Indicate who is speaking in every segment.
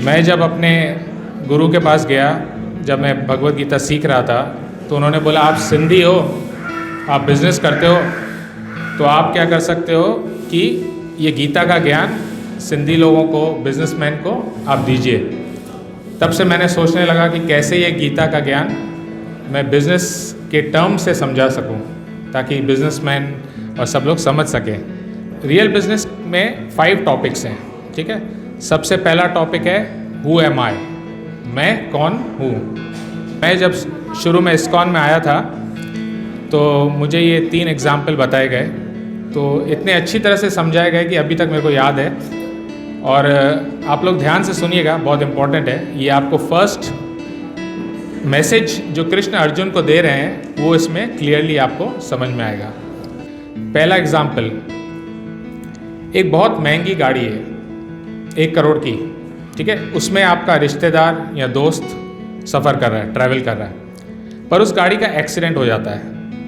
Speaker 1: मैं जब अपने गुरु के पास गया, जब मैं भगवत गीता सीख रहा था, तो उन्होंने बोला आप सिंधी हो, आप बिज़नेस करते हो, तो आप क्या कर सकते हो कि ये गीता का ज्ञान सिंधी लोगों को, बिजनेसमैन को आप दीजिए। तब से मैंने सोचने लगा कि कैसे ये गीता का ज्ञान मैं बिज़नेस के टर्म से समझा सकूं, ताकि बिजनेसमैन और सब लोग समझ सकें। रियल बिजनेस में 5 टॉपिक्स हैं, ठीक है। सबसे पहला टॉपिक है हु एम आई, मैं कौन हूँ। मैं जब शुरू में इस्कॉन में आया था तो मुझे ये 3 एग्जाम्पल बताए गए, तो इतने अच्छी तरह से समझाए गए कि अभी तक मेरे को याद है। और आप लोग ध्यान से सुनिएगा, बहुत इम्पॉर्टेंट है ये। आपको फर्स्ट मैसेज जो कृष्ण अर्जुन को दे रहे हैं वो इसमें क्लियरली आपको समझ में आएगा। पहला एग्जाम्पल, एक बहुत महंगी गाड़ी है 1 करोड़ की, ठीक है। उसमें आपका रिश्तेदार या दोस्त सफ़र कर रहा है, ट्रैवल कर रहा है, पर उस गाड़ी का एक्सीडेंट हो जाता है,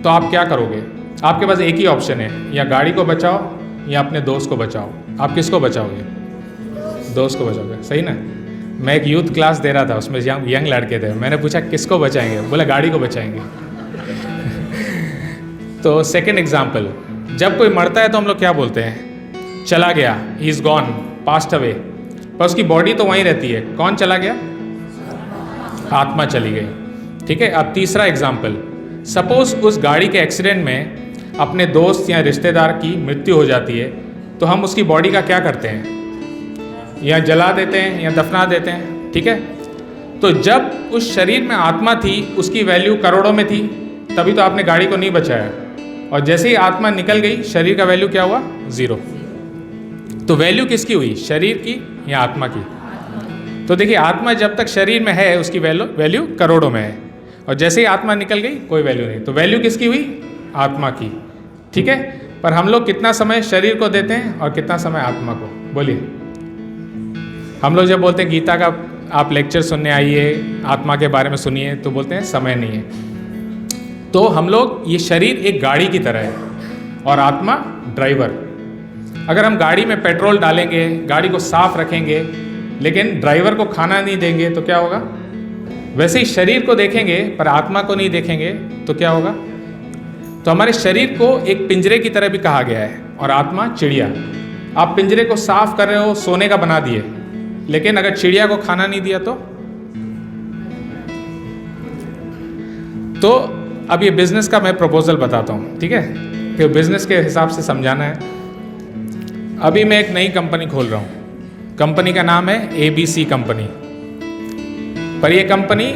Speaker 1: तो आप क्या करोगे? आपके पास एक ही ऑप्शन है, या गाड़ी को बचाओ या अपने दोस्त को बचाओ। आप किसको बचाओगे? दोस्त को बचाओगे, सही ना। मैं एक यूथ क्लास दे रहा था, उसमें यंग लड़के थे, मैंने पूछा किसको बचाएंगे? बोला गाड़ी को बचाएंगे। तो सेकेंड एग्जाम्पल, जब कोई मरता है तो हम लोग क्या बोलते हैं? चला गया, he is gone, passed away, पर उसकी बॉडी तो वहीं रहती है। कौन चला गया? आत्मा चली गई, ठीक है। अब तीसरा एग्जाम्पल, सपोज उस गाड़ी के एक्सीडेंट में अपने दोस्त या रिश्तेदार की मृत्यु हो जाती है, तो हम उसकी बॉडी का क्या करते हैं? या जला देते हैं या दफना देते हैं, ठीक है। तो जब उस शरीर में आत्मा थी, उसकी वैल्यू करोड़ों में थी, तभी तो आपने गाड़ी को नहीं बचाया। और जैसे ही आत्मा निकल गई, शरीर का वैल्यू क्या हुआ? 0। तो वैल्यू किसकी हुई? शरीर की या आत्मा की? तो देखिए, आत्मा जब तक शरीर में है उसकी वैल्यू करोड़ों में है, और जैसे ही आत्मा निकल गई कोई वैल्यू नहीं। तो वैल्यू किसकी हुई? आत्मा की, ठीक है। पर हम लोग कितना समय शरीर को देते हैं और कितना समय आत्मा को? बोलिए। हम लोग जब बोलते हैं गीता का आप लेक्चर सुनने आइए, आत्मा के बारे में सुनिए, तो बोलते हैं समय नहीं है। तो हम लोग, ये शरीर एक गाड़ी की तरह है और आत्मा ड्राइवर। अगर हम गाड़ी में पेट्रोल डालेंगे, गाड़ी को साफ रखेंगे, लेकिन ड्राइवर को खाना नहीं देंगे तो क्या होगा? वैसे ही शरीर को देखेंगे पर आत्मा को नहीं देखेंगे तो क्या होगा? तो हमारे शरीर को एक पिंजरे की तरह भी कहा गया है, और आत्मा चिड़िया। आप पिंजरे को साफ कर रहे हो, सोने का बना दिए, लेकिन अगर चिड़िया को खाना नहीं दिया तो अब ये बिजनेस का मैं प्रपोजल बताता हूँ, ठीक है, कि बिजनेस के हिसाब से समझाना है। अभी मैं एक नई कंपनी खोल रहा हूँ, कंपनी का नाम है ABC कंपनी। पर ये कंपनी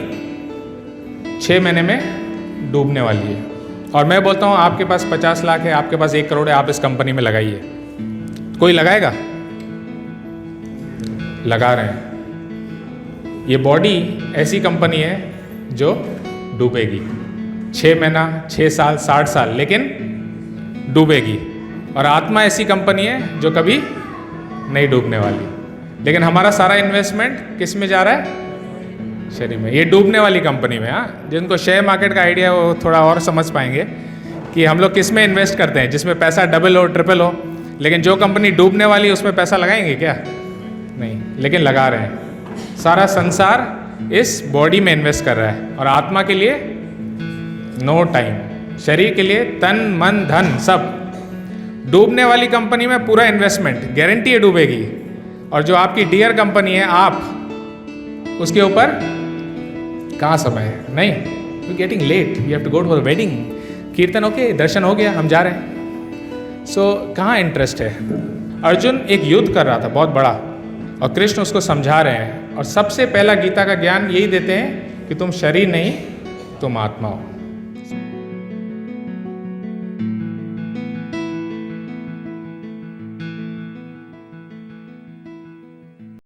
Speaker 1: 6 महीने में डूबने वाली है, और मैं बोलता हूँ आपके पास 50 लाख है, आपके पास 1 करोड़ है, आप इस कंपनी में लगाइए। कोई लगाएगा? लगा रहे हैं। ये बॉडी ऐसी कंपनी है जो डूबेगी 6 महीना, 6 साल, 60 साल, लेकिन डूबेगी। और आत्मा ऐसी कंपनी है जो कभी नहीं डूबने वाली, लेकिन हमारा सारा इन्वेस्टमेंट किस में जा रहा है? शरीर में। ये डूबने वाली कंपनी में। हाँ, जिनको शेयर मार्केट का आइडिया वो थोड़ा और समझ पाएंगे कि हम लोग किस में इन्वेस्ट करते हैं, जिसमें पैसा डबल हो, ट्रिपल हो। लेकिन जो कंपनी डूबने वाली है उसमें पैसा लगाएंगे क्या? नहीं, लेकिन लगा रहे हैं। सारा संसार इस बॉडी में इन्वेस्ट कर रहा है, और आत्मा के लिए नो टाइम, शरीर के लिए तन मन धन सब। डूबने वाली कंपनी में पूरा इन्वेस्टमेंट, गारंटी है डूबेगी। और जो आपकी डियर कंपनी है, आप, उसके ऊपर कहाँ समय है? नहीं, you getting late, you have to go for wedding. कीर्तन ओके, दर्शन हो गया, हम जा रहे हैं। सो कहाँ इंटरेस्ट है? अर्जुन एक युद्ध कर रहा था बहुत बड़ा, और कृष्ण उसको समझा रहे हैं, और सबसे पहला गीता का ज्ञान यही देते हैं कि तुम शरीर नहीं, तुम आत्मा हो।